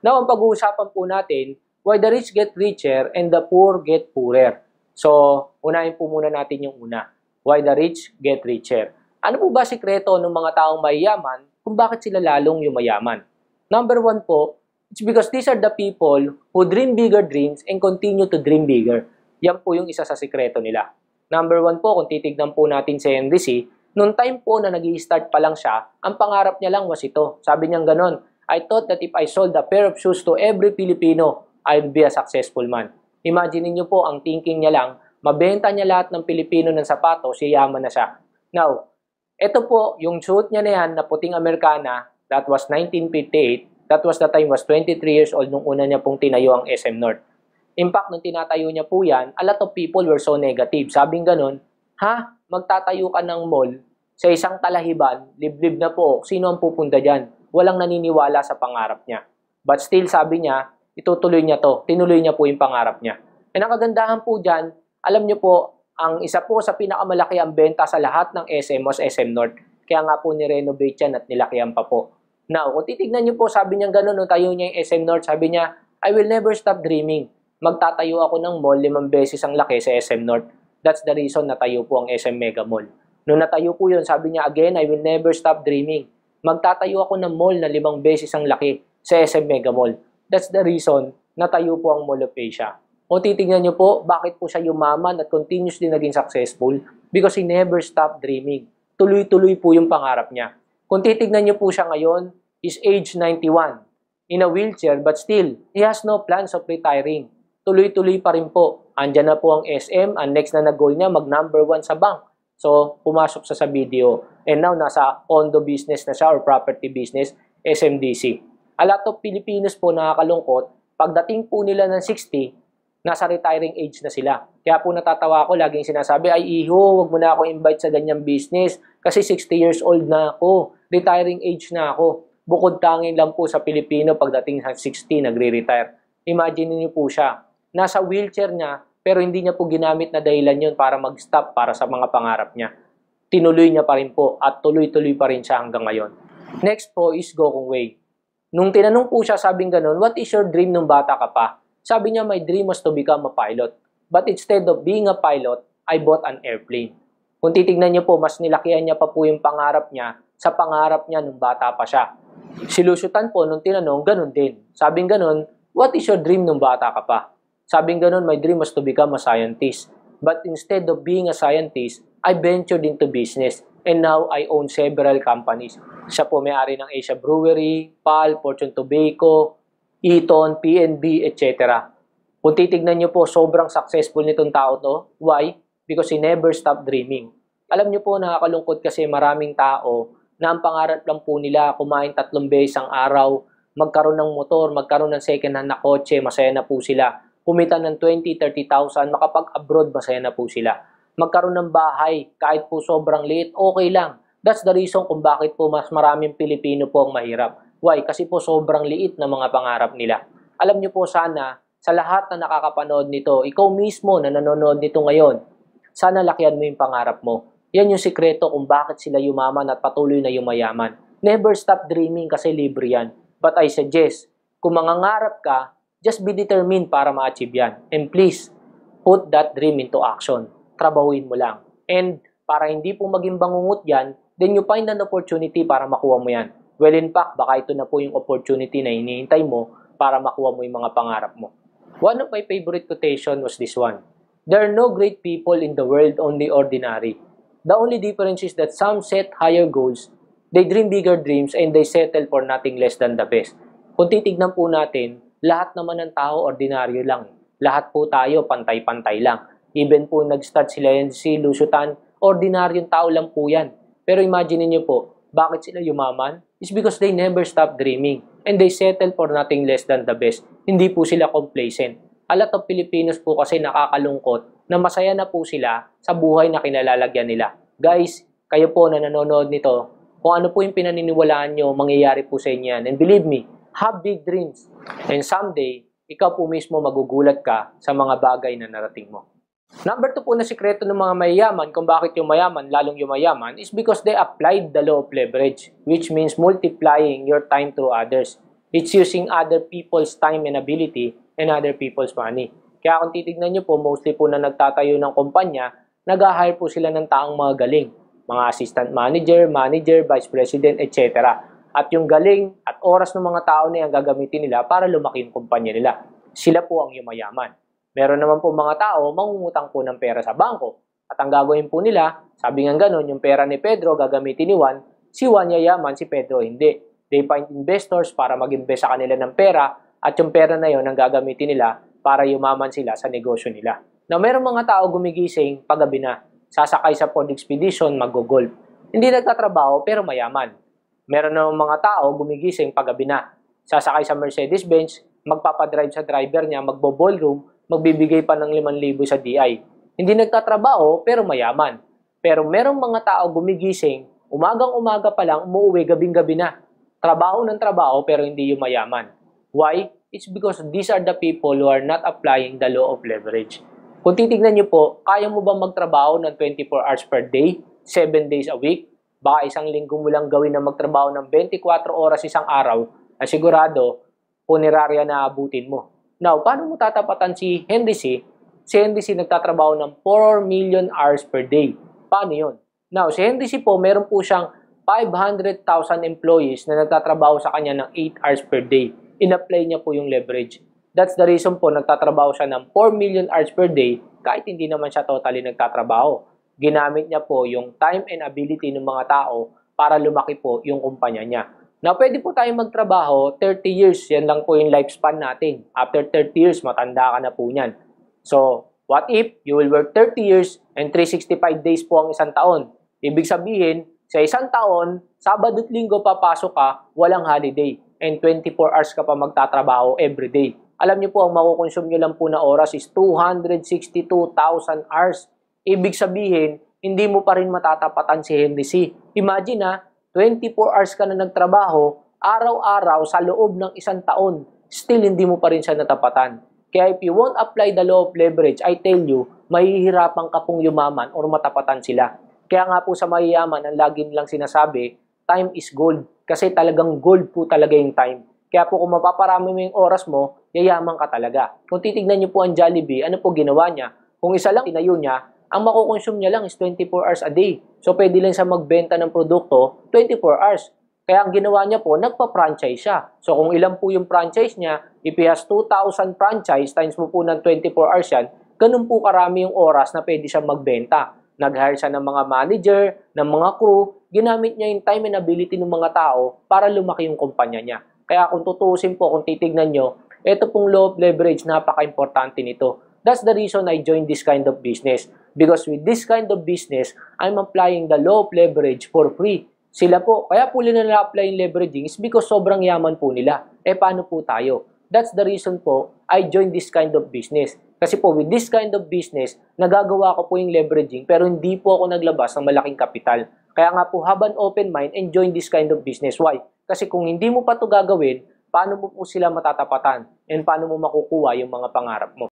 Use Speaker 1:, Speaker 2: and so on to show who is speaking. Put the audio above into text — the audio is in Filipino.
Speaker 1: Now, ang pag-uusapan po natin, why the rich get richer and the poor get poorer. So, unahin po muna natin yung una. Why the rich get richer. Ano po ba sikreto ng mga taong mayayaman kung bakit sila lalong yumayaman? Number one po, it's because these are the people who dream bigger dreams and continue to dream bigger. Yan po yung isa sa sikreto nila. Number one po, kung titignan po natin si Henry C., noong time po na nag-i-start pa lang siya, ang pangarap niya lang was ito. Sabi niya ganon, I thought that if I sold a pair of shoes to every Filipino, I'd be a successful man. Imagine niyo po, ang thinking niya lang, mabenta niya lahat ng Pilipino ng sapatos, yayaman na siya. Now, ito po, yung suit niya na yan, na puting Amerikana, that was 1958, that was the time was 23 years old nung una niya pong tinayo ang SM North. In fact, nung tinatayo niya po yan, a lot of people were so negative. Sabing ganun, ha? Magtatayo ka ng mall sa isang talahiban, liblib na po, sino ang pupunta dyan? Walang naniniwala sa pangarap niya. But still, sabi niya, itutuloy niya to. Tinuloy niya po yung pangarap niya. And ang kagandahan po dyan, alam niyo po, ang isa po sa pinakamalaki ang benta sa lahat ng SM was SM North. Kaya nga po ni-renovate yan at nilakihan pa po. Now, kung titignan niyo po, sabi niya ganun, nung tayo niya yung SM North, sabi niya, I will never stop dreaming. Magtatayo ako ng mall 5 beses ang laki sa SM North. That's the reason natayo po ang SM Mega Mall. Nung natayo po yun, sabi niya, again, I will never stop dreaming. Magtatayo ako ng mall na 5 beses ang laki sa SM Mega Mall. That's the reason natayo po ang Mall of Asia. Kung titignan niyo po, bakit po siya yumaman at continuously naging successful? Because he never stopped dreaming. Tuloy-tuloy po yung pangarap niya. Kung titignan niyo po siya ngayon, is age 91. In a wheelchair, but still, he has no plans of retiring. Tuloy-tuloy pa rin po. Andyan na po ang SM. Ang next na nag-goal niya, mag-number 1 sa bank. So, pumasok sa video. And now, nasa condo business na siya or property business, SMDC. A lot of Filipinos po nakakalungkot. Pagdating po nila ng 60, nasa retiring age na sila. Kaya po natatawa ako, laging sinasabi, ay iho, wag mo na ako invite sa ganyang business kasi 60 years old na ako. Retiring age na ako. Bukod tangin lang po sa Pilipino pagdating sa 60, nagre-retire. Imagine niyo po siya. Nasa wheelchair niya, pero hindi niya po ginamit na dahilan yun para mag-stop para sa mga pangarap niya. Tinuloy niya pa rin po at tuloy-tuloy pa rin siya hanggang ngayon. Next po is Gokong Wei. Nung tinanong po siya, sabing ganun, what is your dream nung bata ka pa? Sabi niya, my dream was to become a pilot. But instead of being a pilot, I bought an airplane. Kung titignan niyo po, mas nilakihan niya pa po yung pangarap niya sa pangarap niya nung bata pa siya. Silusutan po, nung tinanong, ganun din. Sabing ganun, what is your dream nung bata ka pa? Sabing ganun, my dream was to become a scientist. But instead of being a scientist, I ventured into business. And now, I own several companies. Siya po may-ari ng Asia Brewery, PAL, Fortune Tobacco, Eaton, PNB, etc. Kung titignan niyo po, sobrang successful nitong tao to. Why? Because he never stopped dreaming. Alam niyo po, nakakalungkot kasi maraming tao na ang pangarap lang po nila kumain 3 beses ang araw, magkaroon ng motor, magkaroon ng second hand na kotse, masaya na po sila. Kumita ng 20, 30,000, makapag-abroad, masaya na po sila. Magkaroon ng bahay, kahit po sobrang liit, okay lang. That's the reason kung bakit po mas maraming Pilipino po ang mahirap. Why? Kasi po sobrang liit na mga pangarap nila. Alam niyo po sana, sa lahat na nakakapanood nito, ikaw mismo na nanonood nito ngayon, sana lakihan mo yung pangarap mo. Yan yung sikreto kung bakit sila yumaman at patuloy na yumayaman. Never stop dreaming kasi libre yan. But I suggest, kung mangangarap ka, just be determined para ma-achieve yan. And please, put that dream into action. Trabahuin mo lang. And para hindi po maging bangungot yan, then you find an opportunity para makuha mo yan. Well, in fact, baka ito na po yung opportunity na hinihintay mo para makuha mo yung mga pangarap mo. One of my favorite quotation was this one. There are no great people in the world, only ordinary. The only difference is that some set higher goals, they dream bigger dreams, and they settle for nothing less than the best. Kung titignan po natin, lahat naman ng tao ordinaryo lang. Lahat po tayo pantay-pantay lang. Even po nag-start sila yan si Lusutan, ordinaryong tao lang po yan. Pero imagine niyo po, bakit sila yumaman? It's because they never stop dreaming. And they settle for nothing less than the best. Hindi po sila complacent. A lot of Filipinos po kasi nakakalungkot na masaya na po sila sa buhay na kinalalagyan nila. Guys, kayo po na nanonood nito, kung ano po yung pinaniniwalaan nyo, mangyayari po sa inyo yan. And believe me, have big dreams. And someday, ikaw po mismo magugulat ka sa mga bagay na narating mo. Number 2 po na sikreto ng mga mayayaman kung bakit yung mayaman lalong yumayaman is because they applied the law of leverage, which means multiplying your time through others. It's using other people's time and ability and other people's money. Kaya kung titignan nyo po, mostly po na nagtatayo ng kumpanya, nag-hire po sila ng taong mga galing. Mga assistant manager, vice president, etc. At yung galing at oras ng mga tao na yan gagamitin nila para lumaki yung kumpanya nila. Sila po ang yumayaman. Meron naman po mga tao, mangungutang po ng pera sa bangko. At ang gagawin po nila, sabi nga ganun, yung pera ni Pedro gagamitin ni Juan, si Juan yayaman, si Pedro hindi. They find investors para mag-invest sa kanila ng pera at yung pera na yon ang gagamitin nila para yumaman sila sa negosyo nila. Na meron mga tao gumigising paggabi na, sasakay sa pond expedition, mag-golf. Hindi nagtatrabaho pero mayaman. Meron naman mga tao gumigising paggabi na, sasakay sa Mercedes-Benz, magpapadrive sa driver niya, magbo-ballroom, magbibigay pa ng 5,000 sa DI. Hindi nagtatrabaho pero mayaman. Pero merong mga tao gumigising, umagang-umaga pa lang, umuwi gabing-gabi na. Trabaho ng trabaho pero hindi yung mayaman. Why? It's because these are the people who are not applying the law of leverage. Kung titignan nyo po, kaya mo ba magtrabaho ng 24 hours per day, 7 days a week? Baka isang linggo mo lang gawin na magtrabaho ng 24 oras isang araw na sigurado, punerarya na abutin mo. Now, paano mo tatapatan si Henry C? Si Henry C nagtatrabaho ng 4 million hours per day. Paano yun? Now, si Henry C po, meron po siyang 500,000 employees na nagtatrabaho sa kanya ng 8 hours per day. In-apply niya po yung leverage. That's the reason po nagtatrabaho siya ng 4 million hours per day kahit hindi naman siya totally nagtatrabaho. Ginamit niya po yung time and ability ng mga tao para lumaki po yung kumpanya niya. Now, pwede po tayong magtrabaho 30 years. Yan lang po yung lifespan natin. After 30 years, matanda ka na po niyan. So, what if you will work 30 years and 365 days po ang isang taon? Ibig sabihin, sa isang taon, Sabado at Linggo papasok ka, walang holiday. And 24 hours ka pa magtatrabaho everyday. Alam niyo po, ang makukonsume nyo lang po na oras is 262,000 hours. Ibig sabihin, hindi mo pa rin matatapatan si Henry C. Imagine na, 24 hours ka na nagtrabaho, araw-araw sa loob ng isang taon, still hindi mo pa rin siya natapatan. Kaya if you won't apply the law of leverage, I tell you, mahihirapan ka pong yumaman or matapatan sila. Kaya nga po sa mayayaman, ang lagi nilang sinasabi, time is gold. Kasi talagang gold po talaga yung time. Kaya po kung mapaparami mo yung oras mo, yayaman ka talaga. Kung titignan niyo po ang Jollibee, ano po ginawa niya? Kung isa lang tinayo niya, ang makukonsume niya lang is 24 hours a day. So pwede lang siya magbenta ng produkto 24 hours. Kaya ang ginawa niya po, nagpa-franchise siya. So kung ilan po yung franchise niya, if he has 2,000 franchise times mo po ng 24 hours yan, ganun po karami yung oras na pwede siya magbenta. Nag-hire siya ng mga manager, ng mga crew, ginamit niya yung time and ability ng mga tao para lumaki yung kumpanya niya. Kaya kung tutuusin po, kung titignan nyo, ito pong law of leverage, napaka-importante nito. That's the reason I joined this kind of business. Because with this kind of business, I'm applying the law of leverage for free. Sila po, kaya po nila na-apply yung leveraging is because sobrang yaman po nila. Eh paano po tayo? That's the reason po, I joined this kind of business. Kasi po, with this kind of business, nagagawa ko po yung leveraging pero hindi po ako naglabas ng malaking kapital. Kaya nga po, have an open mind and join this kind of business. Why? Kasi kung hindi mo pa ito gagawin, paano mo po sila matatapatan? And paano mo makukuha yung mga pangarap mo?